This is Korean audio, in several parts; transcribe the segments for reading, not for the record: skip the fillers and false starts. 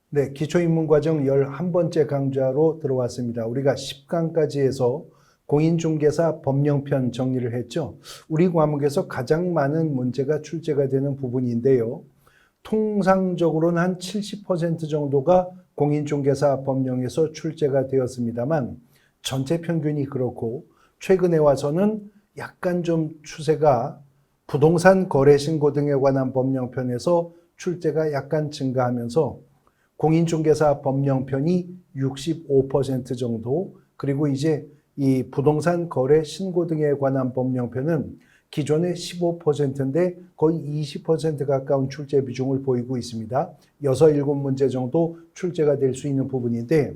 네, 기초입문과정 11번째 강좌로 들어왔습니다. 우리가 10강까지 해서 공인중개사 법령편 정리를 했죠. 우리 과목에서 가장 많은 문제가 출제가 되는 부분인데요. 통상적으로는 한 70% 정도가 공인중개사 법령에서 출제가 되었습니다만 전체 평균이 그렇고 최근에 와서는 약간 좀 추세가 부동산 거래 신고 등에 관한 법령편에서 출제가 약간 증가하면서 공인중개사 법령편이 65% 정도, 그리고 이제 이 부동산 거래 신고 등에 관한 법령편은 기존의 15%인데 거의 20% 가까운 출제 비중을 보이고 있습니다. 6, 7문제 정도 출제가 될 수 있는 부분인데,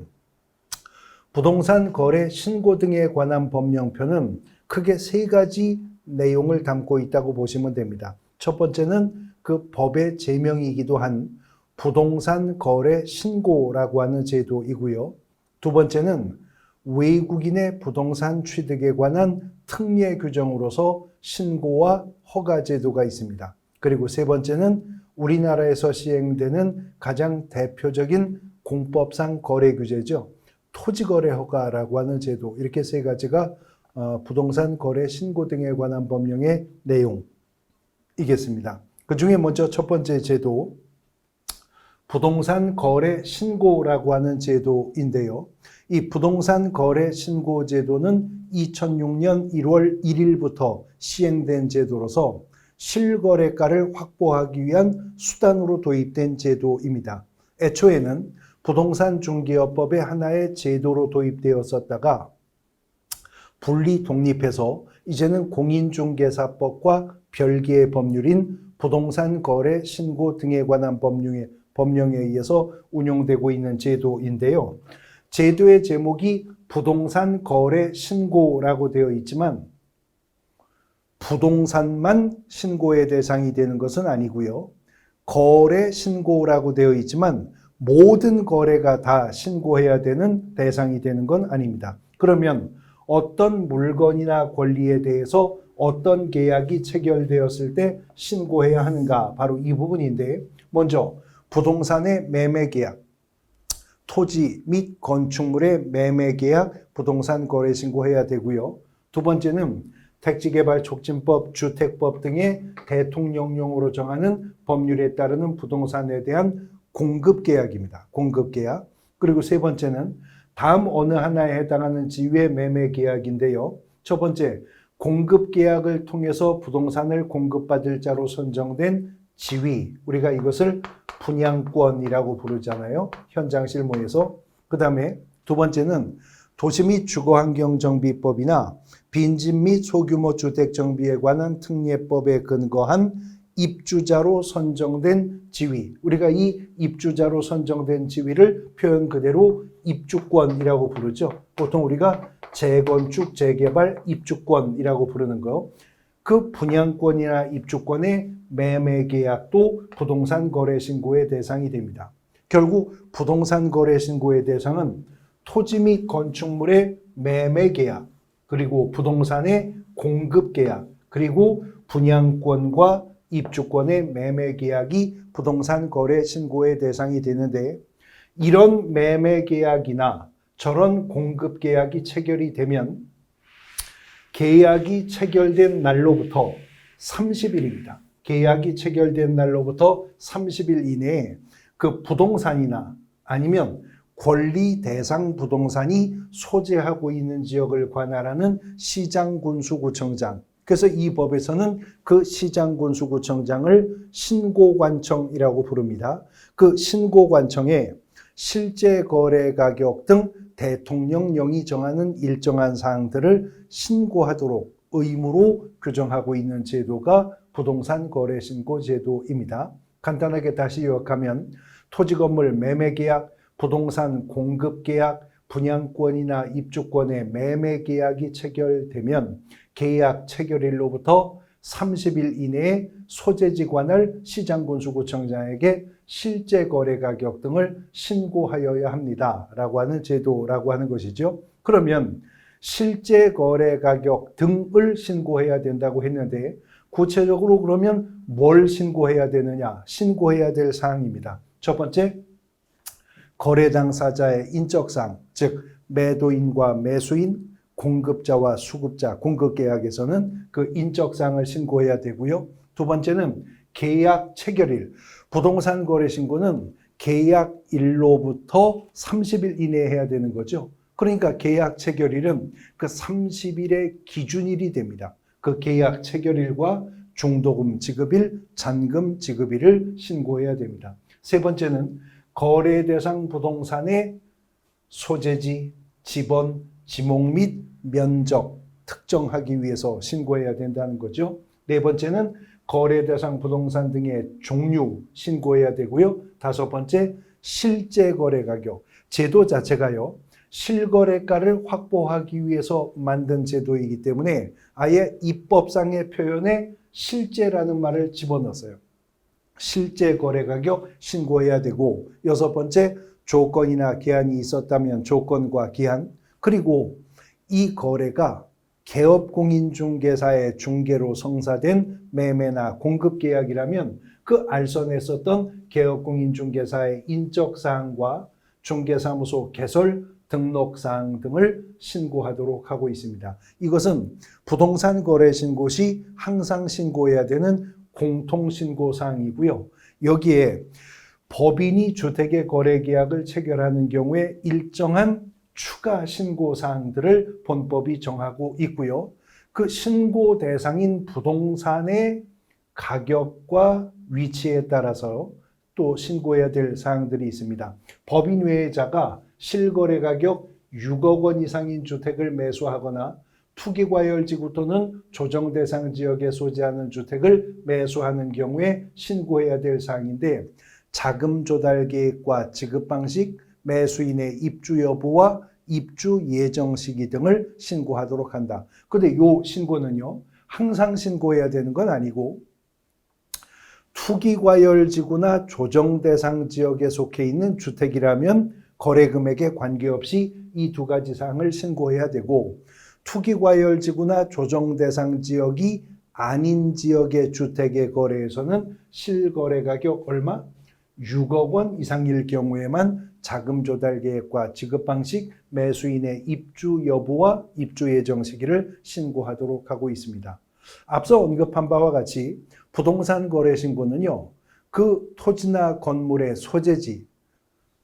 부동산 거래 신고 등에 관한 법령편은 크게 3가지 내용을 담고 있다고 보시면 됩니다. 첫 번째는 그 법의 제명이기도 한 부동산 거래 신고라고 하는 제도이고요. 두 번째는 외국인의 부동산 취득에 관한 특례 규정으로서 신고와 허가 제도가 있습니다. 그리고 세 번째는 우리나라에서 시행되는 가장 대표적인 공법상 거래 규제죠. 토지거래 허가라고 하는 제도, 이렇게 3가지가 부동산 거래 신고 등에 관한 법령의 내용이겠습니다. 그 중에 먼저 첫 번째 제도, 부동산 거래 신고라고 하는 제도인데요. 이 부동산 거래 신고 제도는 2006년 1월 1일부터 시행된 제도로서 실거래가를 확보하기 위한 수단으로 도입된 제도입니다. 애초에는 부동산 중개업법의 하나의 제도로 도입되었었다가 분리 독립해서 이제는 공인중개사법과 별개의 법률인 부동산 거래 신고 등에 관한 법령에 의해서 운용되고 있는 제도인데요. 제도의 제목이 부동산 거래 신고라고 되어 있지만 부동산만 신고의 대상이 되는 것은 아니고요. 거래 신고라고 되어 있지만 모든 거래가 다 신고해야 되는 대상이 되는 건 아닙니다. 그러면 어떤 물건이나 권리에 대해서 어떤 계약이 체결되었을 때 신고해야 하는가, 바로 이 부분인데, 먼저 부동산의 매매 계약, 토지 및 건축물의 매매 계약, 부동산 거래 신고해야 되고요. 두 번째는 택지개발촉진법, 주택법 등의 대통령령으로 정하는 법률에 따르는 부동산에 대한 공급계약입니다. 공급계약. 그리고 세 번째는 다음 어느 하나에 해당하는 지위의 매매계약인데요. 첫 번째, 공급계약을 통해서 부동산을 공급받을 자로 선정된 지위, 우리가 이것을 분양권이라고 부르잖아요. 현장 실무에서. 그 다음에 두 번째는 도시 및 주거환경정비법이나 빈집 및 소규모 주택 정비에 관한 특례법에 근거한 입주자로 선정된 지위. 우리가 이 입주자로 선정된 지위를 표현 그대로 입주권이라고 부르죠. 보통 우리가 재건축, 재개발, 입주권이라고 부르는 거. 그 분양권이나 입주권의 매매 계약도 부동산 거래 신고의 대상이 됩니다. 결국 부동산 거래 신고의 대상은 토지 및 건축물의 매매 계약, 그리고 부동산의 공급 계약, 그리고 분양권과 입주권의 매매 계약이 부동산 거래 신고의 대상이 되는데, 이런 매매 계약이나 저런 공급 계약이 체결이 되면 계약이 체결된 날로부터 30일입니다. 계약이 체결된 날로부터 30일 이내에 그 부동산이나 아니면 권리 대상 부동산이 소재하고 있는 지역을 관할하는 시장군수구청장, 그래서 이 법에서는 그 시장군수구청장을 신고관청이라고 부릅니다. 그 신고관청에 실제 거래 가격 등 대통령령이 정하는 일정한 사항들을 신고하도록 의무로 규정하고 있는 제도가 부동산 거래 신고 제도입니다. 간단하게 다시 요약하면 토지 건물 매매 계약, 부동산 공급 계약, 분양권이나 입주권의 매매 계약이 체결되면 계약 체결일로부터 30일 이내에 소재지 관할 시장군수구청장에게 실제 거래 가격 등을 신고하여야 합니다. 라고 하는 제도라고 하는 것이죠. 그러면 실제 거래 가격 등을 신고해야 된다고 했는데, 구체적으로 그러면 뭘 신고해야 되느냐? 신고해야 될 사항입니다. 첫 번째, 거래 당사자의 인적사항, 즉 매도인과 매수인, 공급자와 수급자, 공급계약에서는 그 인적사항을 신고해야 되고요. 두 번째는 계약 체결일. 부동산 거래 신고는 계약일로부터 30일 이내에 해야 되는 거죠. 그러니까 계약 체결일은 그 30일의 기준일이 됩니다. 그 계약 체결일과 중도금 지급일, 잔금 지급일을 신고해야 됩니다. 세 번째는 거래 대상 부동산의 소재지, 지번, 지목 및 면적 특정하기 위해서 신고해야 된다는 거죠. 네 번째는 거래 대상 부동산 등의 종류 신고해야 되고요. 다섯 번째, 실제 거래 가격. 제도 자체가요, 실거래가를 확보하기 위해서 만든 제도이기 때문에 아예 입법상의 표현에 실제라는 말을 집어넣었어요. 실제 거래 가격 신고해야 되고, 여섯 번째, 조건이나 기한이 있었다면 조건과 기한, 그리고 이 거래가 개업공인중개사의 중개로 성사된 매매나 공급계약이라면 그 알선에 썼던 개업공인중개사의 인적사항과 중개사무소 개설, 등록사항 등을 신고하도록 하고 있습니다. 이것은 부동산 거래 신고 시 항상 신고해야 되는 공통신고사항이고요. 여기에 법인이 주택의 거래계약을 체결하는 경우에 일정한 추가 신고사항들을 본법이 정하고 있고요. 그 신고 대상인 부동산의 가격과 위치에 따라서 또 신고해야 될 사항들이 있습니다. 법인 외자가 실거래 가격 6억 원 이상인 주택을 매수하거나 투기과열지구 또는 조정 대상 지역에 소재하는 주택을 매수하는 경우에 신고해야 될 사항인데, 자금 조달 계획과 지급 방식, 매수인의 입주 여부와 입주 예정 시기 등을 신고하도록 한다. 그런데 이 신고는요, 항상 신고해야 되는 건 아니고 투기과열지구나 조정 대상 지역에 속해 있는 주택이라면 거래 금액에 관계없이 이 두 가지 사항을 신고해야 되고, 투기과열지구나 조정 대상 지역이 아닌 지역의 주택의 거래에서는 실거래 가격 얼마? 6억 원 이상일 경우에만 자금 조달 계획과 지급 방식, 매수인의 입주 여부와 입주 예정 시기를 신고하도록 하고 있습니다. 앞서 언급한 바와 같이 부동산 거래 신고는요, 그 토지나 건물의 소재지,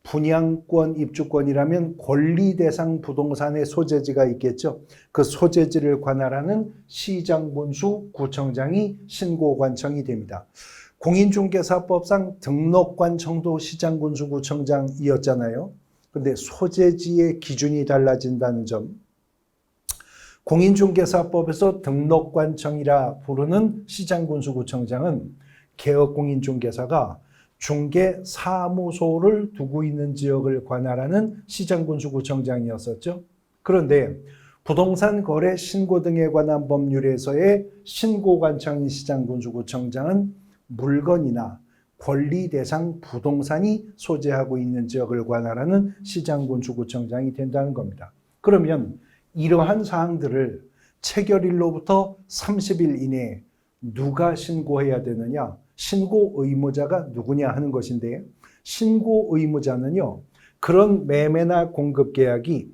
분양권, 입주권이라면 권리 대상 부동산의 소재지가 있겠죠. 그 소재지를 관할하는 시장군수 구청장이 신고관청이 됩니다. 공인중개사법상 등록관청도 시장군수구청장이었잖아요. 그런데 소재지의 기준이 달라진다는 점, 공인중개사법에서 등록관청이라 부르는 시장군수구청장은 개업공인중개사가 중개사무소를 두고 있는 지역을 관할하는 시장군수구청장이었었죠. 그런데 부동산 거래 신고 등에 관한 법률에서의 신고관청인 시장군수구청장은 물건이나 권리 대상 부동산이 소재하고 있는 지역을 관할하는 시장군수구청장이 된다는 겁니다. 그러면 이러한 사항들을 체결일로부터 30일 이내에 누가 신고해야 되느냐? 신고 의무자가 누구냐 하는 것인데, 신고 의무자는요, 그런 매매나 공급 계약이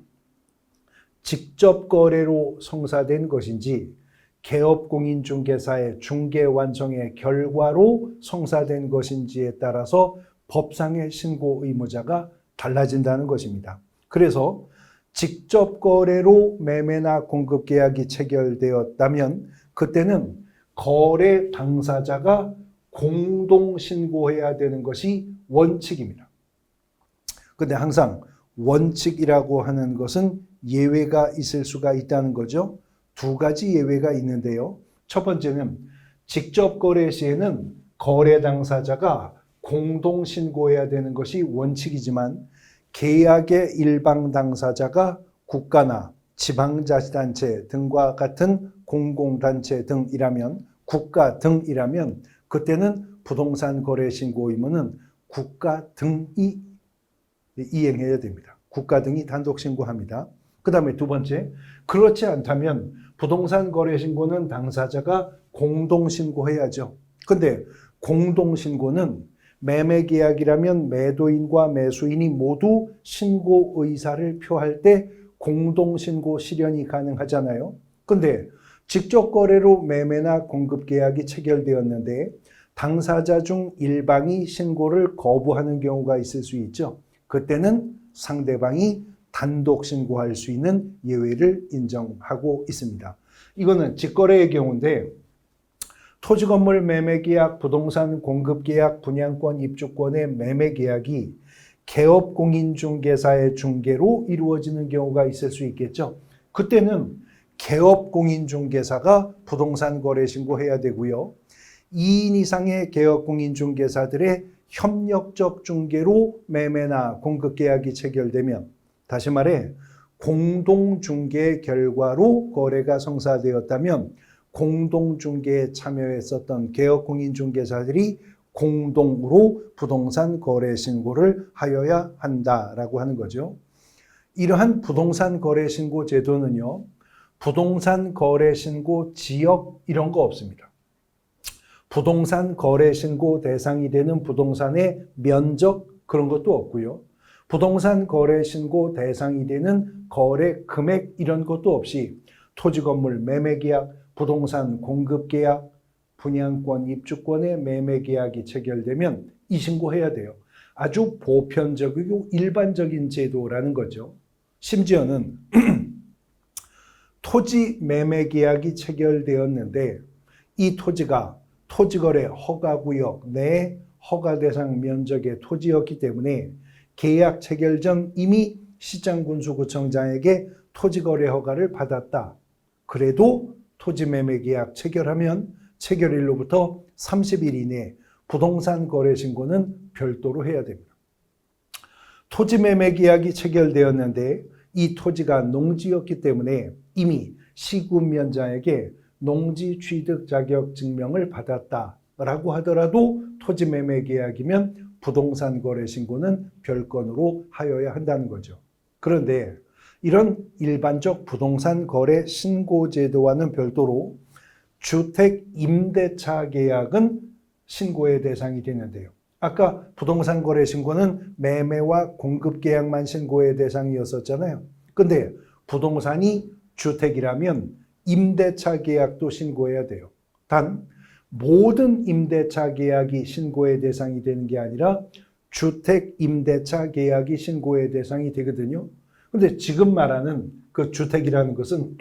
직접 거래로 성사된 것인지 개업공인중개사의 중개 완성의 결과로 성사된 것인지에 따라서 법상의 신고 의무자가 달라진다는 것입니다. 그래서 직접 거래로 매매나 공급 계약이 체결되었다면 그때는 거래 당사자가 공동 신고해야 되는 것이 원칙입니다. 그런데 항상 원칙이라고 하는 것은 예외가 있을 수가 있다는 거죠. 두 가지 예외가 있는데요. 첫 번째는 직접 거래 시에는 거래 당사자가 공동 신고해야 되는 것이 원칙이지만, 계약의 일방 당사자가 국가나 지방자치단체 등과 같은 공공단체 등이라면, 국가 등이라면 그때는 부동산 거래 신고 의무는 국가 등이 이행해야 됩니다. 국가 등이 단독 신고합니다. 그 다음에 두 번째, 그렇지 않다면 부동산 거래 신고는 당사자가 공동 신고해야죠. 근데 공동 신고는 매매 계약이라면 매도인과 매수인이 모두 신고 의사를 표할 때 공동 신고 실현이 가능하잖아요. 근데 직접 거래로 매매나 공급 계약이 체결되었는데 당사자 중 일방이 신고를 거부하는 경우가 있을 수 있죠. 그때는 상대방이 단독 신고할 수 있는 예외를 인정하고 있습니다. 이거는 직거래의 경우인데 토지 건물 매매 계약, 부동산 공급 계약, 분양권 입주권의 매매 계약이 개업 공인중개사의 중개로 이루어지는 경우가 있을 수 있겠죠. 그때는 개업 공인중개사가 부동산 거래 신고해야 되고요. 2인 이상의 개업 공인중개사들의 협력적 중개로 매매나 공급 계약이 체결되면, 다시 말해 공동중개 결과로 거래가 성사되었다면 공동중개에 참여했었던 개업공인중개사들이 공동으로 부동산 거래 신고를 하여야 한다라고 하는 거죠. 이러한 부동산 거래 신고 제도는요, 부동산 거래 신고 지역 이런 거 없습니다. 부동산 거래 신고 대상이 되는 부동산의 면적 그런 것도 없고요. 부동산 거래 신고 대상이 되는 거래 금액 이런 것도 없이 토지 건물 매매 계약, 부동산 공급 계약, 분양권 입주권의 매매 계약이 체결되면 이 신고해야 돼요. 아주 보편적이고 일반적인 제도라는 거죠. 심지어는 토지 매매 계약이 체결되었는데 이 토지가 토지거래 허가구역 내 허가 대상 면적의 토지였기 때문에 계약 체결 전 이미 시장군수구청장에게 토지거래 허가를 받았다. 그래도 토지 매매 계약 체결하면 체결일로부터 30일 이내에 부동산 거래 신고는 별도로 해야 됩니다. 토지 매매 계약이 체결되었는데 이 토지가 농지였기 때문에 이미 시군면장에게 농지 취득 자격 증명을 받았다라고 하더라도 토지 매매 계약이면 부동산 거래 신고는 별건으로 하여야 한다는 거죠. 그런데 이런 일반적 부동산 거래 신고 제도와는 별도로 주택 임대차 계약은 신고의 대상이 되는데요. 아까 부동산 거래 신고는 매매와 공급 계약만 신고의 대상이었었잖아요. 근데 부동산이 주택이라면 임대차 계약도 신고해야 돼요. 단 모든 임대차 계약이 신고의 대상이 되는 게 아니라 주택 임대차 계약이 신고의 대상이 되거든요. 근데 지금 말하는 그 주택이라는 것은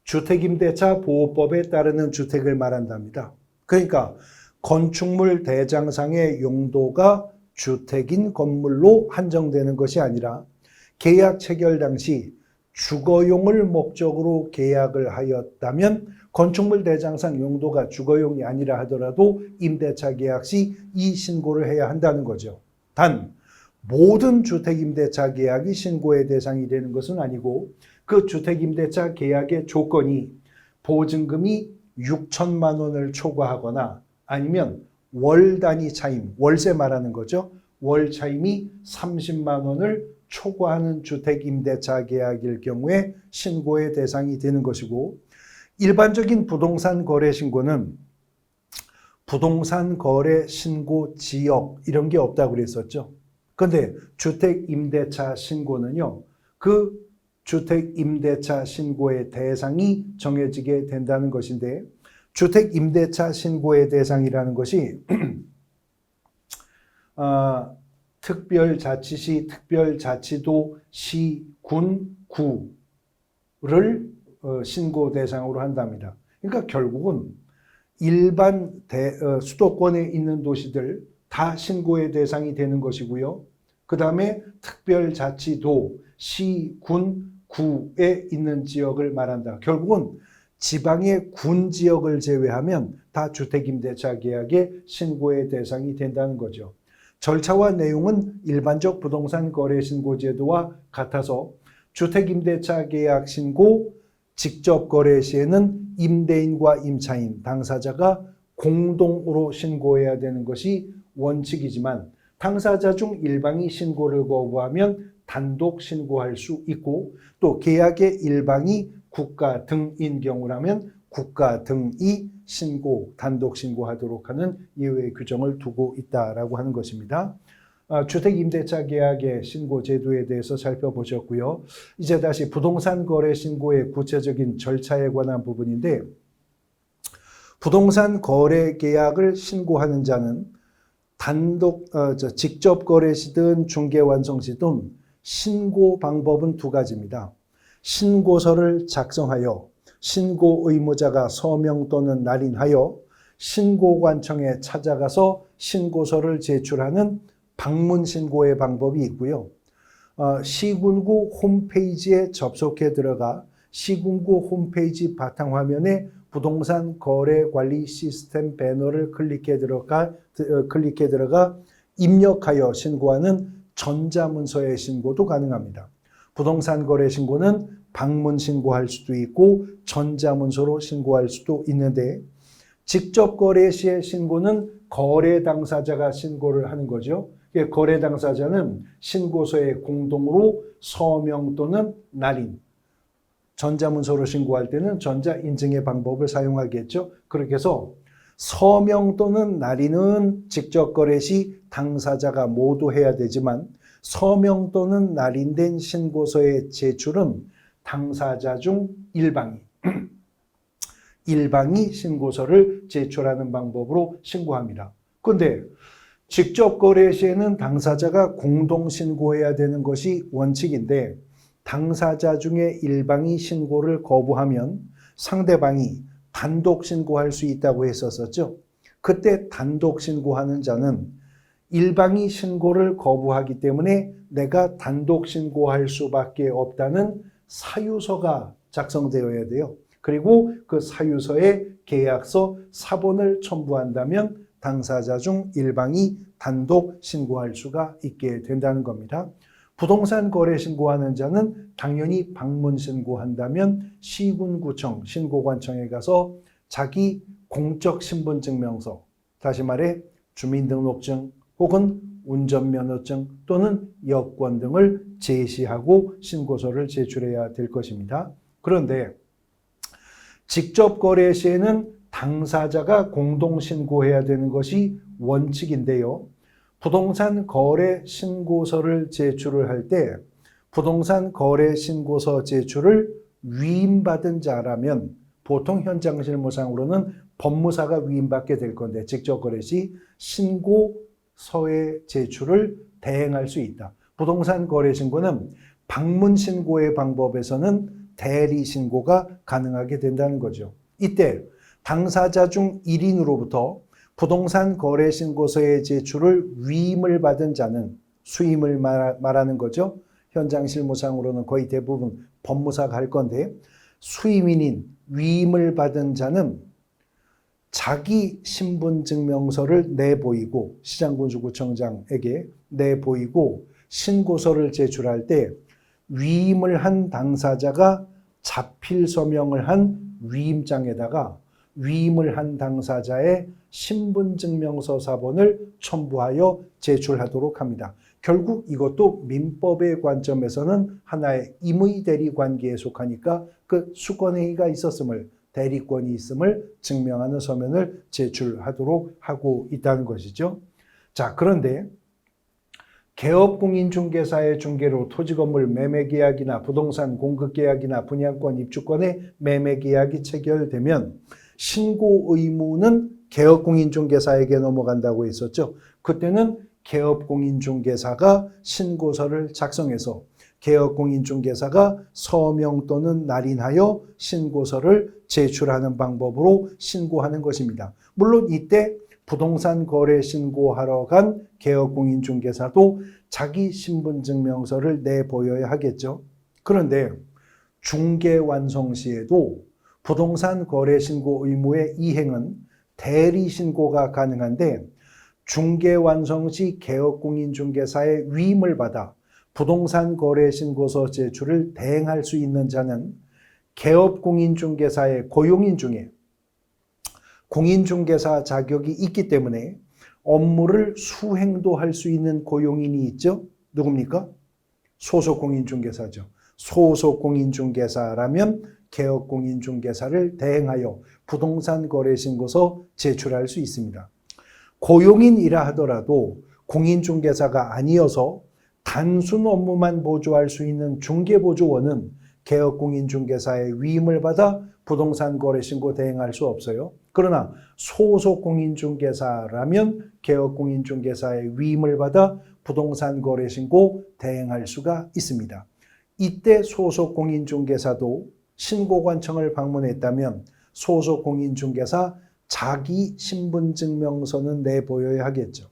주택임대차 보호법에 따르는 주택을 말한답니다. 그러니까 건축물 대장상의 용도가 주택인 건물로 한정되는 것이 아니라 계약 체결 당시 주거용을 목적으로 계약을 하였다면 건축물 대장상 용도가 주거용이 아니라 하더라도 임대차 계약 시 이 신고를 해야 한다는 거죠. 단 모든 주택임대차 계약이 신고의 대상이 되는 것은 아니고 그 주택임대차 계약의 조건이 보증금이 6천만 원을 초과하거나 아니면 월 단위 차임, 월세 말하는 거죠. 월 차임이 30만 원을 초과하는 주택임대차 계약일 경우에 신고의 대상이 되는 것이고, 일반적인 부동산 거래 신고는 부동산 거래 신고 지역 이런 게 없다고 그랬었죠. 그런데 주택임대차 신고는요, 그 주택임대차 신고의 대상이 정해지게 된다는 것인데, 주택임대차 신고의 대상이라는 것이 특별자치시, 특별자치도, 시, 군, 구를 신고 대상으로 한답니다. 그러니까 결국은 일반 수도권에 있는 도시들 다 신고의 대상이 되는 것이고요. 그 다음에 특별자치도, 시, 군, 구에 있는 지역을 말한다. 결국은 지방의 군 지역을 제외하면 다 주택임대차 계약의 신고의 대상이 된다는 거죠. 절차와 내용은 일반적 부동산 거래 신고 제도와 같아서 주택임대차 계약 신고 직접 거래 시에는 임대인과 임차인, 당사자가 공동으로 신고해야 되는 것이 원칙이지만 당사자 중 일방이 신고를 거부하면 단독 신고할 수 있고, 또 계약의 일방이 국가 등인 경우라면 국가 등이 단독 신고하도록 하는 예외 규정을 두고 있다라고 하는 것입니다. 주택임대차 계약의 신고 제도에 대해서 살펴보셨고요. 이제 다시 부동산 거래 신고의 구체적인 절차에 관한 부분인데, 부동산 거래 계약을 신고하는 자는 직접 거래 시든 중개 완성 시든 신고 방법은 두 가지입니다. 신고서를 작성하여 신고 의무자가 서명 또는 날인하여 신고관청에 찾아가서 신고서를 제출하는 방문 신고의 방법이 있고요. 시군구 홈페이지에 접속해 들어가 시군구 홈페이지 바탕화면에 부동산 거래 관리 시스템 배너를 클릭해 들어가 입력하여 신고하는 전자문서의 신고도 가능합니다. 부동산 거래 신고는 방문 신고할 수도 있고 전자문서로 신고할 수도 있는데, 직접 거래 시의 신고는 거래 당사자가 신고를 하는 거죠. 거래 당사자는 신고서에 공동으로 서명 또는 날인, 전자문서로 신고할 때는 전자인증의 방법을 사용하겠죠. 그렇게 해서 서명 또는 날인은 직접 거래 시 당사자가 모두 해야 되지만, 서명 또는 날인된 신고서의 제출은 당사자 중 일방이 신고서를 제출하는 방법으로 신고합니다. 그런데 직접 거래 시에는 당사자가 공동 신고해야 되는 것이 원칙인데, 당사자 중에 일방이 신고를 거부하면 상대방이 단독 신고할 수 있다고 했었죠. 그때 단독 신고하는 자는 일방이 신고를 거부하기 때문에 내가 단독 신고할 수밖에 없다는 사유서가 작성되어야 돼요. 그리고 그 사유서에 계약서 사본을 첨부한다면 당사자 중 일방이 단독 신고할 수가 있게 된다는 겁니다. 부동산 거래 신고하는 자는 당연히 방문 신고한다면 시군구청, 신고관청에 가서 자기 공적 신분증명서, 다시 말해 주민등록증 혹은 운전면허증 또는 여권 등을 제시하고 신고서를 제출해야 될 것입니다. 그런데 직접 거래 시에는 당사자가 공동 신고해야 되는 것이 원칙인데요. 부동산 거래 신고서를 제출을 할 때 부동산 거래 신고서 제출을 위임받은 자라면 보통 현장 실무상으로는 법무사가 위임받게 될 건데, 직접 거래 시 신고서의 제출을 대행할 수 있다. 부동산 거래 신고는 방문 신고의 방법에서는 대리 신고가 가능하게 된다는 거죠. 이때 당사자 중 1인으로부터 부동산 거래 신고서의 제출을 위임을 받은 자는, 수임을 말하는 거죠. 현장 실무상으로는 거의 대부분 법무사가 할 건데, 수임인인 위임을 받은 자는 자기 신분증명서를 내보이고, 시장군수구청장에게 내보이고 신고서를 제출할 때 위임을 한 당사자가 자필 서명을 한 위임장에다가 위임을 한 당사자의 신분증명서 사본을 첨부하여 제출하도록 합니다. 결국 이것도 민법의 관점에서는 하나의 임의-대리 관계에 속하니까 그 수권행위가 있었음을, 대리권이 있음을 증명하는 서면을 제출하도록 하고 있다는 것이죠. 자, 그런데 개업공인중개사의 중개로 토지건물 매매계약이나 부동산 공급계약이나 분양권 입주권의 매매계약이 체결되면 신고 의무는 개업공인중개사에게 넘어간다고 했었죠. 그때는 개업공인중개사가 신고서를 작성해서 개업공인중개사가 서명 또는 날인하여 신고서를 제출하는 방법으로 신고하는 것입니다. 물론 이때 부동산 거래 신고하러 간 개업공인중개사도 자기 신분증명서를 내보여야 하겠죠. 그런데 중개 완성 시에도 부동산 거래 신고 의무의 이행은 대리 신고가 가능한데, 중개 완성 시 개업공인중개사의 위임을 받아 부동산 거래 신고서 제출을 대행할 수 있는 자는 개업공인중개사의 고용인 중에 공인중개사 자격이 있기 때문에 업무를 수행도 할 수 있는 고용인이 있죠. 누굽니까? 소속공인중개사죠. 소속공인중개사라면 개업공인중개사를 대행하여 부동산 거래 신고서 제출할 수 있습니다. 고용인이라 하더라도 공인중개사가 아니어서 단순 업무만 보조할 수 있는 중개보조원은 개업공인중개사의 위임을 받아 부동산 거래 신고 대행할 수 없어요. 그러나 소속 공인중개사라면 개업공인중개사의 위임을 받아 부동산 거래 신고 대행할 수가 있습니다. 이때 소속 공인중개사도 신고관청을 방문했다면 소속 공인중개사 자기 신분증명서는 내보여야 하겠죠.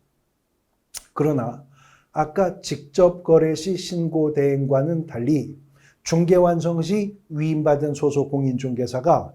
그러나 아까 직접 거래 시 신고 대행과는 달리 중개 완성 시 위임받은 소속 공인중개사가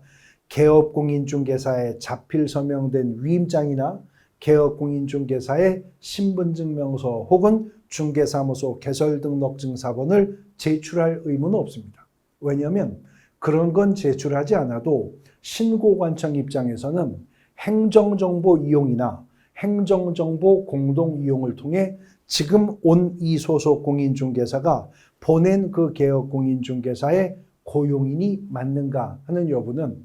개업공인중개사에 자필 서명된 위임장이나 개업공인중개사의 신분증명서 혹은 중개사무소 개설등록증사본을 제출할 의무는 없습니다. 왜냐하면 그런 건 제출하지 않아도 신고관청 입장에서는 행정정보 이용이나 행정정보 공동이용을 통해 지금 온 이 소속 공인중개사가 보낸 그 개업공인중개사의 고용인이 맞는가 하는 여부는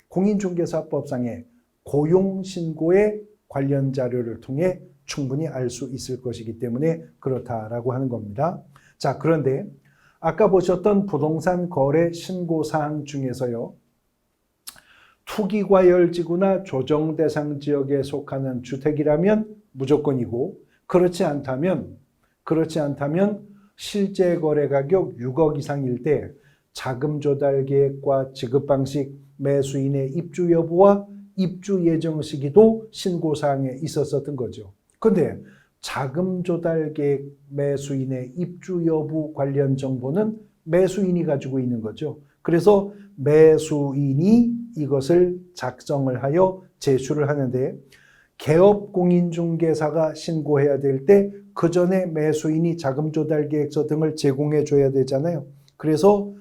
공인중개사법상의 고용신고의 관련 자료를 통해 충분히 알 수 있을 것이기 때문에 그렇다라고 하는 겁니다. 자, 그런데 아까 보셨던 부동산 거래 신고 사항 중에서요, 투기과열지구나 조정대상 지역에 속하는 주택이라면 무조건이고, 그렇지 않다면 실제 거래 가격 6억 이상일 때 자금 조달 계획과 지급 방식, 매수인의 입주 여부와 입주 예정 시기도 신고 사항에 있었던 거죠. 그런데 자금 조달 계획, 매수인의 입주 여부 관련 정보는 매수인이 가지고 있는 거죠. 그래서 매수인이 이것을 작성을 하여 제출을 하는데, 개업공인중개사가 신고해야 될 때 그 전에 매수인이 자금조달계획서 등을 제공해 줘야 되잖아요. 그래서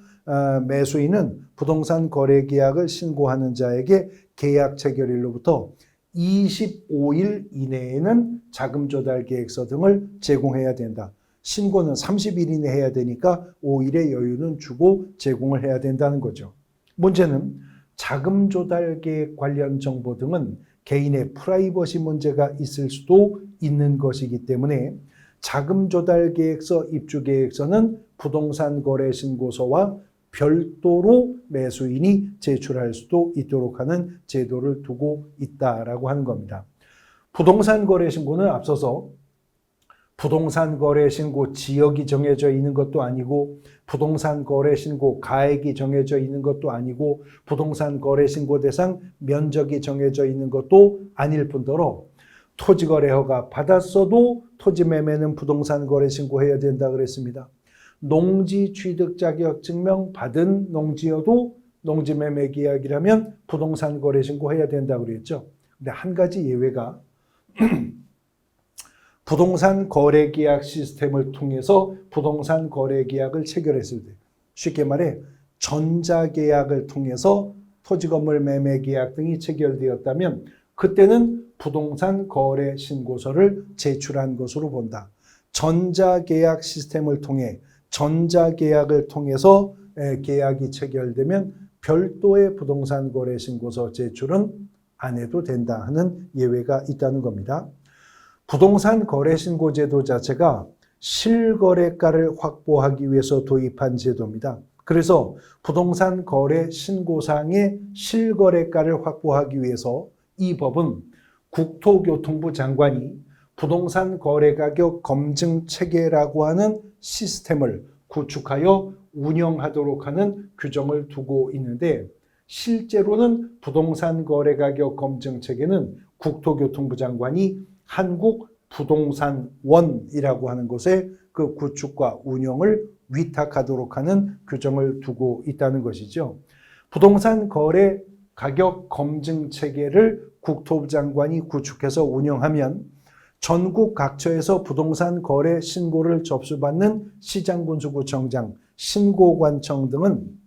매수인은 부동산 거래계약을 신고하는 자에게 계약 체결일로부터 25일 이내에는 자금조달계획서 등을 제공해야 된다. 신고는 30일 이내 해야 되니까 5일의 여유는 주고 제공을 해야 된다는 거죠. 문제는 자금조달계획 관련 정보 등은 개인의 프라이버시 문제가 있을 수도 있는 것이기 때문에 자금조달계획서, 입주계획서는 부동산 거래 신고서와 별도로 매수인이 제출할 수도 있도록 하는 제도를 두고 있다라고 하는 겁니다. 부동산 거래 신고는 앞서서 부동산 거래 신고 지역이 정해져 있는 것도 아니고, 부동산 거래 신고 가액이 정해져 있는 것도 아니고, 부동산 거래 신고 대상 면적이 정해져 있는 것도 아닐 뿐더러 토지거래 허가 받았어도 토지 매매는 부동산 거래 신고해야 된다 그랬습니다. 농지 취득 자격 증명 받은 농지여도 농지 매매 계약이라면 부동산 거래 신고해야 된다 그랬죠. 근데 한 가지 예외가 부동산 거래 계약 시스템을 통해서 부동산 거래 계약을 체결했을 때, 쉽게 말해 전자계약을 통해서 토지건물 매매 계약 등이 체결되었다면 그때는 부동산 거래 신고서를 제출한 것으로 본다. 전자계약 시스템을 통해 전자계약을 통해서 계약이 체결되면 별도의 부동산 거래 신고서 제출은 안 해도 된다 하는 예외가 있다는 겁니다. 부동산 거래 신고 제도 자체가 실거래가를 확보하기 위해서 도입한 제도입니다. 그래서 부동산 거래 신고상의 실거래가를 확보하기 위해서 이 법은 국토교통부 장관이 부동산 거래 가격 검증 체계라고 하는 시스템을 구축하여 운영하도록 하는 규정을 두고 있는데, 실제로는 부동산 거래 가격 검증 체계는 국토교통부 장관이 한국부동산원이라고 하는 곳에 그 구축과 운영을 위탁하도록 하는 규정을 두고 있다는 것이죠. 부동산 거래 가격 검증 체계를 국토부 장관이 구축해서 운영하면 전국 각처에서 부동산 거래 신고를 접수받는 시장군수구청장, 신고관청 등은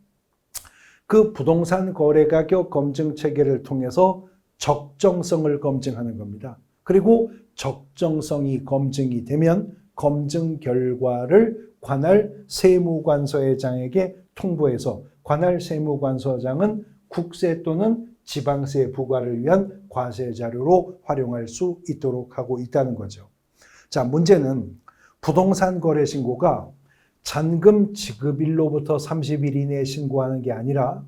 그 부동산 거래 가격 검증 체계를 통해서 적정성을 검증하는 겁니다. 그리고 적정성이 검증이 되면 검증 결과를 관할 세무관서회장에게 통보해서 관할 세무관서장은 국세 또는 지방세 부과를 위한 과세 자료로 활용할 수 있도록 하고 있다는 거죠. 자, 문제는 부동산 거래 신고가 잔금 지급일로부터 30일 이내에 신고하는 게 아니라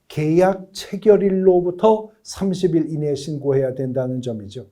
계약 체결일로부터 30일 이내에 신고해야 된다는 점이죠.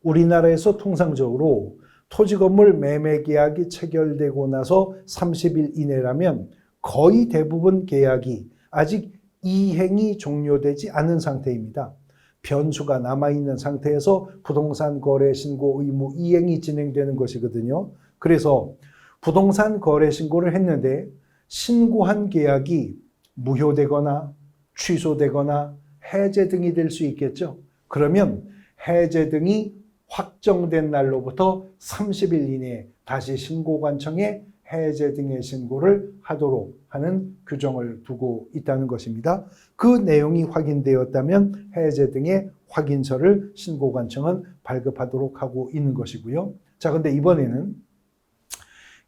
우리나라에서 통상적으로 토지건물 매매 계약이 체결되고 나서 30일 이내라면 거의 대부분 계약이 아직 이행이 종료되지 않은 상태입니다. 변수가 남아있는 상태에서 부동산 거래 신고 의무 이행이 진행되는 것이거든요. 그래서 부동산 거래 신고를 했는데 신고한 계약이 무효되거나 취소되거나 해제 등이 될 수 있겠죠. 그러면 해제 등이 확정된 날로부터 30일 이내에 다시 신고관청에 해제 등의 신고를 하도록 하는 규정을 두고 있다는 것입니다. 그 내용이 확인되었다면 해제 등의 확인서를 신고관청은 발급하도록 하고 있는 것이고요. 자, 근데 이번에는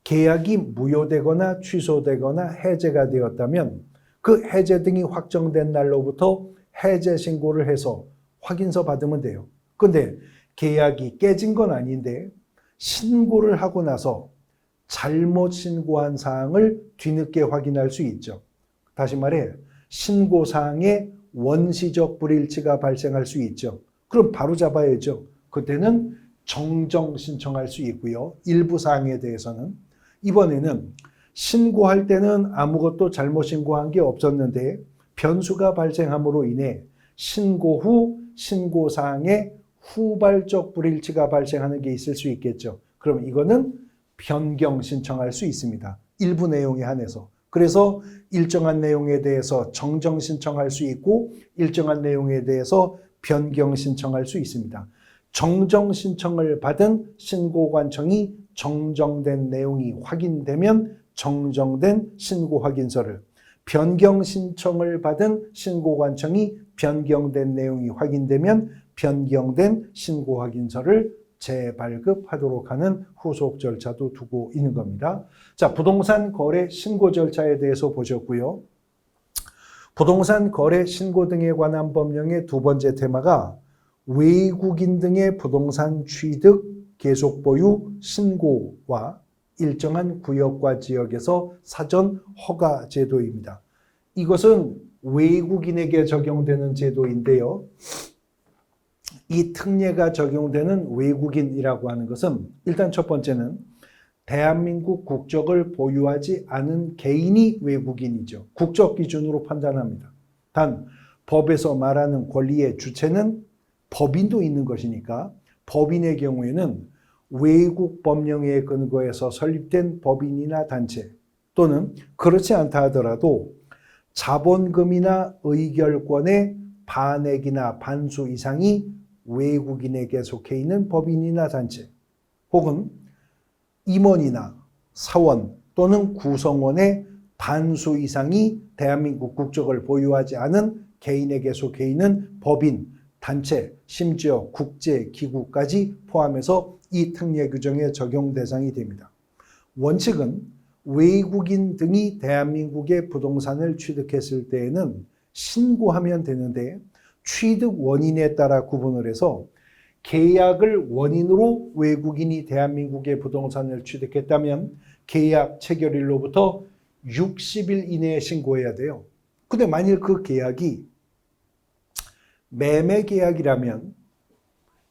계약이 무효되거나 취소되거나 해제가 되었다면 그 해제 등이 확정된 날로부터 해제 신고를 해서 확인서 받으면 돼요. 근데 계약이 깨진 건 아닌데 신고를 하고 나서 잘못 신고한 사항을 뒤늦게 확인할 수 있죠. 다시 말해 신고 사항에 원시적 불일치가 발생할 수 있죠. 그럼 바로 잡아야죠. 그때는 정정 신청할 수 있고요. 일부 사항에 대해서는. 이번에는 신고할 때는 아무것도 잘못 신고한 게 없었는데 변수가 발생함으로 인해 신고 후 신고 사항에 후발적 불일치가 발생하는 게 있을 수 있겠죠. 그럼 이거는 변경 신청할 수 있습니다. 일부 내용에 한해서. 그래서 일정한 내용에 대해서 정정 신청할 수 있고 일정한 내용에 대해서 변경 신청할 수 있습니다. 정정 신청을 받은 신고관청이 정정된 내용이 확인되면 정정된 신고 확인서를, 변경 신청을 받은 신고관청이 변경된 내용이 확인되면 변경된 신고 확인서를 재발급하도록 하는 후속 절차도 두고 있는 겁니다. 자, 부동산 거래 신고 절차에 대해서 보셨고요. 부동산 거래 신고 등에 관한 법령의 두 번째 테마가 외국인 등의 부동산 취득, 계속 보유, 신고와 일정한 구역과 지역에서 사전 허가 제도입니다. 이것은 외국인에게 적용되는 제도인데요. 이 특례가 적용되는 외국인이라고 하는 것은 일단 첫 번째는 대한민국 국적을 보유하지 않은 개인이 외국인이죠. 국적 기준으로 판단합니다. 단 법에서 말하는 권리의 주체는 법인도 있는 것이니까 법인의 경우에는 외국 법령에 근거해서 설립된 법인이나 단체 또는 그렇지 않다 하더라도 자본금이나 의결권의 반액이나 반수 이상이 외국인에게 속해 있는 법인이나 단체 혹은 임원이나 사원 또는 구성원의 반수 이상이 대한민국 국적을 보유하지 않은 개인에게 속해 있는 법인, 단체, 심지어 국제기구까지 포함해서 이 특례 규정의 적용 대상이 됩니다. 원칙은 외국인 등이 대한민국의 부동산을 취득했을 때에는 신고하면 되는데 취득 원인에 따라 구분을 해서 계약을 원인으로 외국인이 대한민국의 부동산을 취득했다면 계약 체결일로부터 60일 이내에 신고해야 돼요. 근데 만일 그 계약이 매매 계약이라면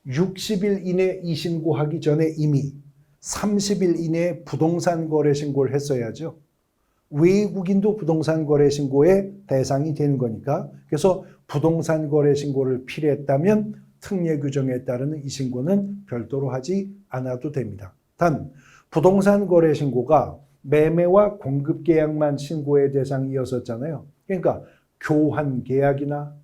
60일 이내 이신고하기 전에 이미 30일 이내에 부동산 거래 신고를 했어야죠. 외국인도 부동산 거래 신고의 대상이 되는 거니까. 그래서 부동산 거래 신고를 필요했다면 특례 규정에 따르는 이 신고는 별도로 하지 않아도 됩니다. 단 부동산 거래 신고가 매매와 공급 계약만 신고의 대상이었었잖아요. 그러니까 교환 계약이나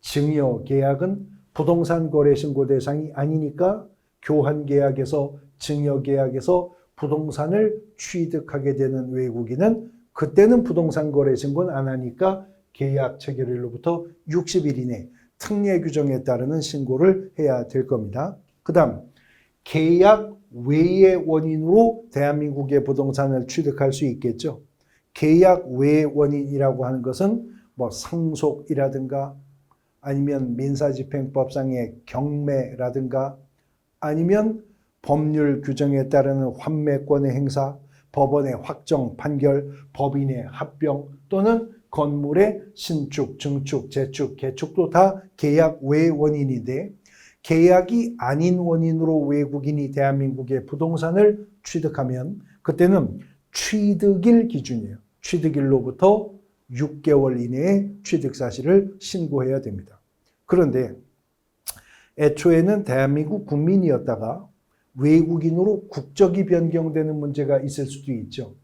증여 계약은 부동산 거래 신고 대상이 아니니까 교환 계약에서 증여 계약에서 부동산을 취득하게 되는 외국인은 그때는 부동산 거래 신고는 안 하니까 계약 체결일로부터 60일 이내 특례 규정에 따르는 신고를 해야 될 겁니다. 그 다음 계약 외의 원인으로 대한민국의 부동산을 취득할 수 있겠죠. 계약 외 원인이라고 하는 것은 뭐 상속이라든가 아니면 민사집행법상의 경매라든가 아니면 법률 규정에 따르는 환매권의 행사, 법원의 확정 판결, 법인의 합병 또는 건물의 신축, 증축, 재축, 개축도 다 계약 외 원인인데 계약이 아닌 원인으로 외국인이 대한민국의 부동산을 취득하면 그때는 취득일 기준이에요. 취득일로부터 6개월 이내에 취득 사실을 신고해야 됩니다. 그런데 애초에는 대한민국 국민이었다가 외국인으로 국적이 변경되는 문제가 있을 수도 있죠.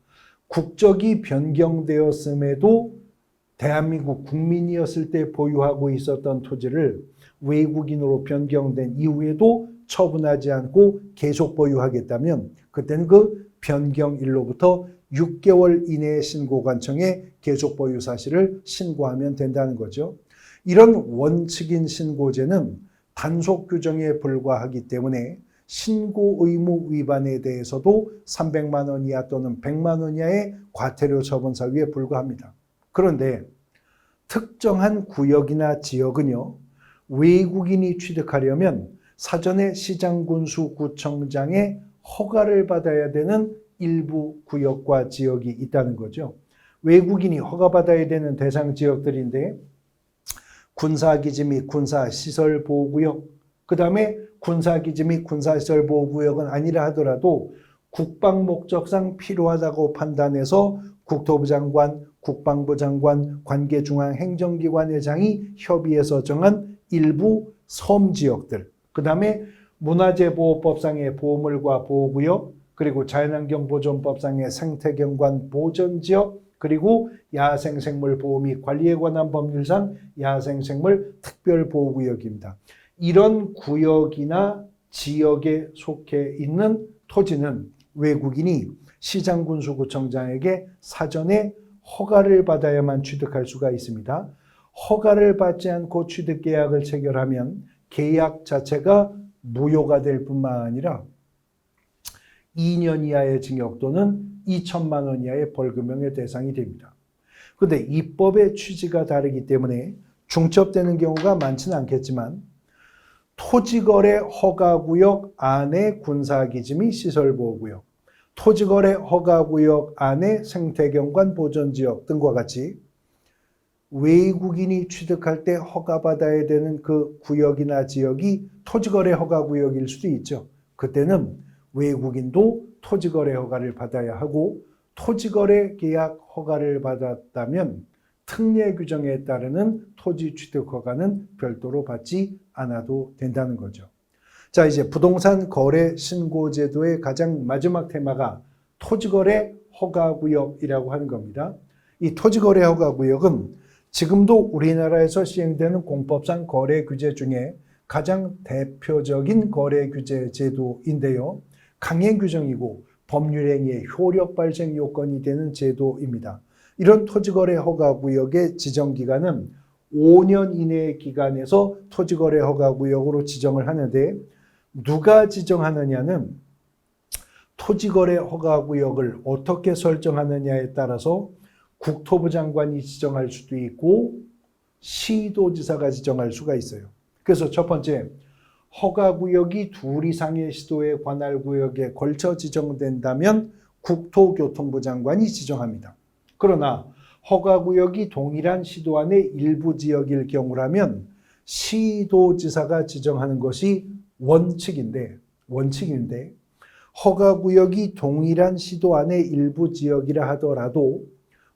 국적이 변경되었음에도 대한민국 국민이었을 때 보유하고 있었던 토지를 외국인으로 변경된 이후에도 처분하지 않고 계속 보유하겠다면 그때는 그 변경일로부터 6개월 이내에 신고관청에 계속 보유 사실을 신고하면 된다는 거죠. 이런 원칙인 신고제는 단속 규정에 불과하기 때문에 신고 의무 위반에 대해서도 300만 원 이하 또는 100만 원 이하의 과태료 처분 사유에 불과합니다. 그런데 특정한 구역이나 지역은요, 외국인이 취득하려면 사전에 시장군수구청장의 허가를 받아야 되는 일부 구역과 지역이 있다는 거죠. 외국인이 허가받아야 되는 대상 지역들인데 군사기지 및 군사시설보호구역, 그 다음에 군사기지 및 군사시설보호구역은 아니라 하더라도 국방 목적상 필요하다고 판단해서 국토부 장관, 국방부 장관, 관계중앙행정기관회장이 협의해서 정한 일부 섬지역들, 그 다음에 문화재보호법상의 보물과 보호구역, 그리고 자연환경보존법상의 생태경관 보전지역, 그리고 야생생물보호 및 관리에 관한 법률상 야생생물 특별보호구역입니다. 이런 구역이나 지역에 속해 있는 토지는 외국인이 시장군수구청장에게 사전에 허가를 받아야만 취득할 수가 있습니다. 허가를 받지 않고 취득계약을 체결하면 계약 자체가 무효가 될 뿐만 아니라 2년 이하의 징역 또는 2천만 원 이하의 벌금형의 대상이 됩니다. 그런데 이 법의 취지가 다르기 때문에 중첩되는 경우가 많지는 않겠지만 토지거래 허가구역 안에 군사기지 및 시설보호구역, 토지거래 허가구역 안에 생태경관 보전지역 등과 같이 외국인이 취득할 때 허가받아야 되는 그 구역이나 지역이 토지거래 허가구역일 수도 있죠. 그때는 외국인도 토지거래 허가를 받아야 하고 토지거래 계약 허가를 받았다면 특례 규정에 따르는 토지 취득 허가는 별도로 받지 않아도 된다는 거죠. 자, 이제 부동산 거래 신고 제도의 가장 마지막 테마가 토지거래 허가구역이라고 하는 겁니다. 이 토지거래 허가구역은 지금도 우리나라에서 시행되는 공법상 거래 규제 중에 가장 대표적인 거래 규제 제도인데요. 강행 규정이고 법률행위의 효력 발생 요건이 되는 제도입니다. 이런 토지거래 허가구역의 지정기간은 5년 이내의 기간에서 토지거래 허가구역으로 지정을 하는데 누가 지정하느냐는 토지거래 허가구역을 어떻게 설정하느냐에 따라서 국토부 장관이 지정할 수도 있고 시도지사가 지정할 수가 있어요. 그래서 첫 번째, 허가구역이 2 이상의 시도의 관할구역에 걸쳐 지정된다면 국토교통부 장관이 지정합니다. 그러나 허가구역이 동일한 시도 안의 일부 지역일 경우라면 시도지사가 지정하는 것이 원칙인데 허가구역이 동일한 시도 안의 일부 지역이라 하더라도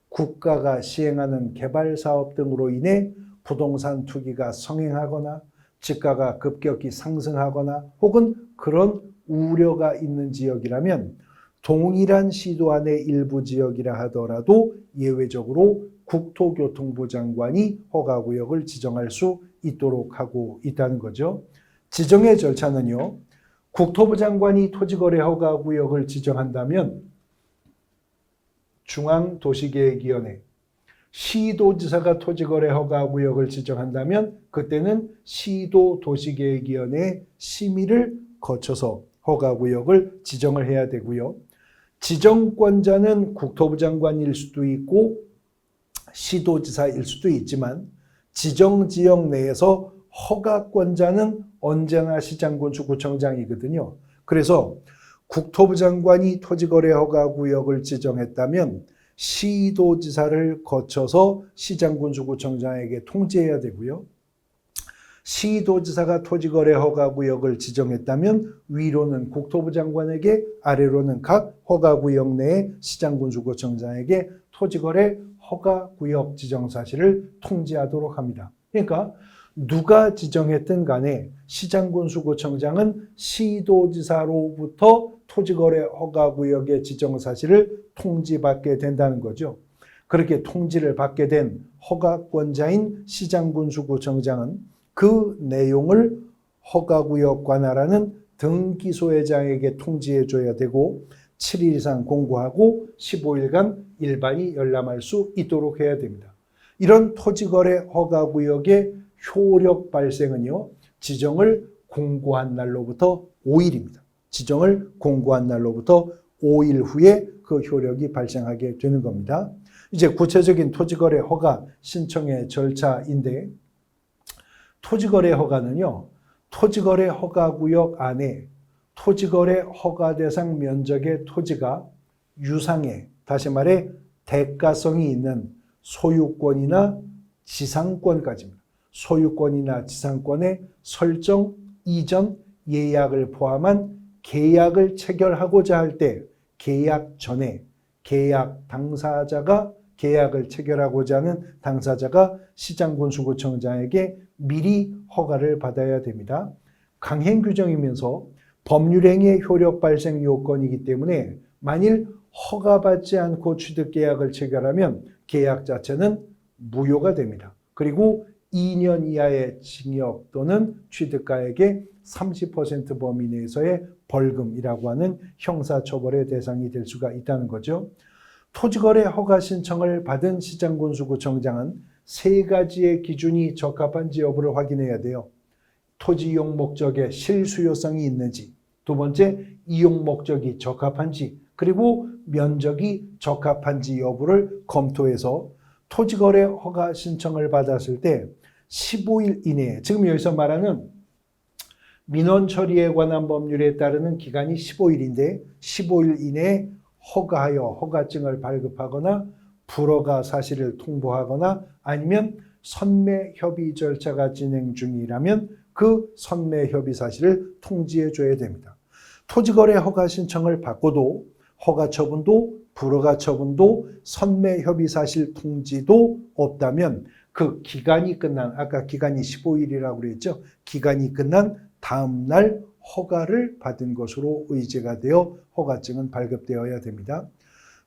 국가가 시행하는 개발사업 등으로 인해 부동산 투기가 성행하거나 집가가 급격히 상승하거나 혹은 그런 우려가 있는 지역이라면 동일한 시도 안의 일부 지역이라 하더라도 예외적으로 국토교통부 장관이 허가구역을 지정할 수 있도록 하고 있다는 거죠. 지정의 절차는요, 국토부 장관이 토지거래 허가구역을 지정한다면 중앙도시계획위원회, 시도지사가 토지거래 허가구역을 지정한다면 그때는 시도도시계획위원회의 심의를 거쳐서 허가구역을 지정을 해야 되고요. 지정권자는 국토부 장관일 수도 있고 시도지사일 수도 있지만 지정지역 내에서 허가권자는 언제나 시장군수구청장이거든요. 그래서 국토부 장관이 토지거래 허가구역을 지정했다면 시도지사를 거쳐서 시장군수구청장에게 통지해야 되고요. 시도지사가 토지거래 허가구역을 지정했다면 위로는 국토부 장관에게, 아래로는 각 허가구역 내의 시장군수구청장에게 토지거래 허가구역 지정 사실을 통지하도록 합니다. 그러니까 누가 지정했든 간에 시장군수구청장은 시도지사로부터 토지거래 허가구역의 지정 사실을 통지받게 된다는 거죠. 그렇게 통지를 받게 된 허가권자인 시장군수구청장은 그 내용을 허가구역 관할하는 등기소유자에게 통지해줘야 되고 7일 이상 공고하고 15일간 일반이 열람할 수 있도록 해야 됩니다. 이런 토지거래 허가구역의 효력 발생은요, 지정을 공고한 날로부터 5일입니다. 지정을 공고한 날로부터 5일 후에 그 효력이 발생하게 되는 겁니다. 이제 구체적인 토지거래 허가 신청의 절차인데, 토지거래 허가는요, 토지거래 허가구역 안에 토지거래 허가 대상 면적의 토지가 유상에, 다시 말해 대가성이 있는 소유권이나 지상권까지입니다. 소유권이나 지상권의 설정, 이전, 예약을 포함한 계약을 체결하고자 할 때 계약 전에 계약 당사자가, 계약을 체결하고자 하는 당사자가 시장군수구청장에게 미리 허가를 받아야 됩니다. 강행 규정이면서 법률행위의 효력 발생 요건이기 때문에 만일 허가받지 않고 취득계약을 체결하면 계약 자체는 무효가 됩니다. 그리고 2년 이하의 징역 또는 취득가액의 30% 범위 내에서의 벌금이라고 하는 형사처벌의 대상이 될 수가 있다는 거죠. 토지거래 허가 신청을 받은 시장군수구청장은 3가지의 기준이 적합한지 여부를 확인해야 돼요. 토지 이용 목적의 실수요성이 있는지, 두 번째, 이용 목적이 적합한지, 그리고 면적이 적합한지 여부를 검토해서 토지거래 허가 신청을 받았을 때 15일 이내에, 지금 여기서 말하는 민원 처리에 관한 법률에 따르는 기간이 15일인데 15일 이내에 허가하여 허가증을 발급하거나 불허가 사실을 통보하거나 아니면 선매 협의 절차가 진행 중이라면 그 선매 협의 사실을 통지해 줘야 됩니다. 토지거래 허가 신청을 받고도 허가 처분도 불허가 처분도 선매 협의 사실 통지도 없다면 그 기간이 끝난, 아까 기간이 15일이라고 그랬죠. 기간이 끝난 다음 날 허가를 받은 것으로 의제가 되어 허가증은 발급되어야 됩니다.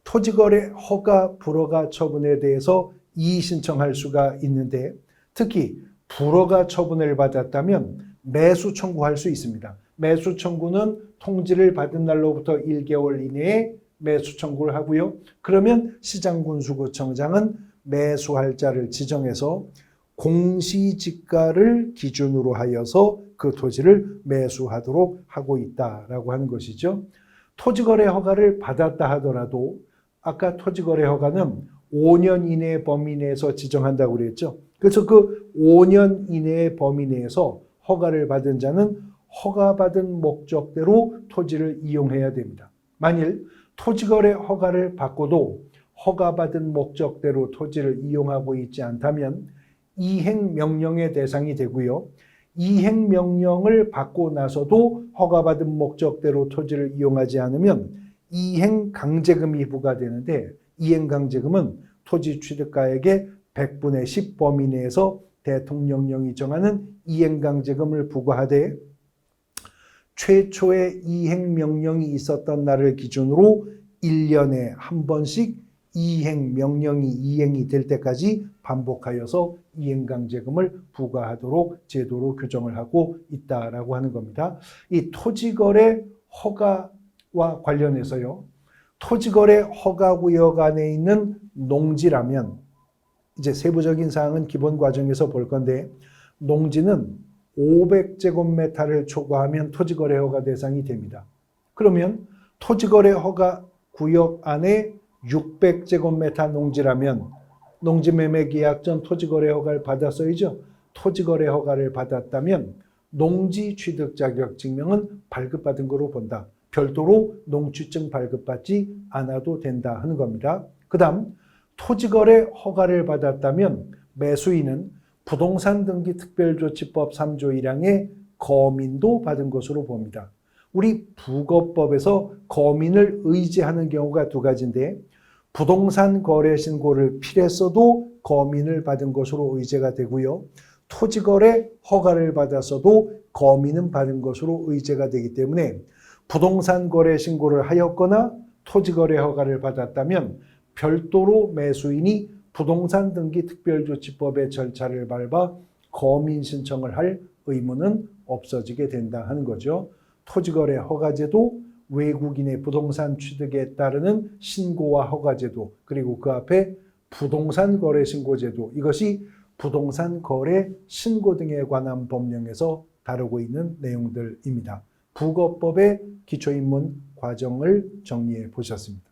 토지거래 허가 불허가 처분에 대해서 이의 신청할 수가 있는데 특히 불허가 처분을 받았다면 매수 청구할 수 있습니다. 매수 청구는 통지를 받은 날로부터 1개월 이내에 매수 청구를 하고요. 그러면 시장군수구청장은 매수할자를 지정해서 공시지가를 기준으로 하여서 그 토지를 매수하도록 하고 있다라고 하는 것이죠. 토지거래 허가를 받았다 하더라도 아까 토지거래 허가는 5년 이내 범위 내에서 지정한다고 그랬죠. 그래서 그 5년 이내의 범위 내에서 허가를 받은 자는 허가받은 목적대로 토지를 이용해야 됩니다. 만일 토지거래 허가를 받고도 허가받은 목적대로 토지를 이용하고 있지 않다면 이행명령의 대상이 되고요. 이행명령을 받고 나서도 허가받은 목적대로 토지를 이용하지 않으면 이행강제금이 부과되는데 이행강제금은 토지 취득가액의 100분의 10 범위 내에서 대통령령이 정하는 이행강제금을 부과하되 최초의 이행명령이 있었던 날을 기준으로 1년에 한 번씩 이행명령이 이행이 될 때까지 반복하여서 이행강제금을 부과하도록 제도로 규정을 하고 있다라고 하는 겁니다. 이 토지거래 허가와 관련해서요. 토지거래 허가구역 안에 있는 농지라면 이제 세부적인 사항은 기본 과정에서 볼 건데 농지는 500제곱미터를 초과하면 토지거래 허가 대상이 됩니다. 그러면 토지거래 허가 구역 안에 600제곱미터 농지라면 농지매매계약 전 토지거래 허가를 받았어야죠. 토지거래 허가를 받았다면 농지 취득 자격 증명은 발급받은 거로 본다. 별도로 농취증 발급받지 않아도 된다 하는 겁니다. 그 다음 토지거래 허가를 받았다면 매수인은 부동산 등기 특별조치법 3조 1항의 거민도 받은 것으로 봅니다. 우리 부거법에서 거민을 의지하는 경우가 두 가지인데 부동산 거래 신고를 필했어도 거민을 받은 것으로 의제가 되고요. 토지거래 허가를 받았어도 거민은 받은 것으로 의제가 되기 때문에 부동산 거래 신고를 하였거나 토지거래 허가를 받았다면 별도로 매수인이 부동산 등기 특별조치법의 절차를 밟아 거민 신청을 할 의무는 없어지게 된다 하는 거죠. 토지거래 허가제도, 외국인의 부동산 취득에 따르는 신고와 허가제도, 그리고 그 앞에 부동산 거래 신고제도, 이것이 부동산 거래 신고 등에 관한 법령에서 다루고 있는 내용들입니다. 부거법의 기초입문 과정을 정리해 보셨습니다.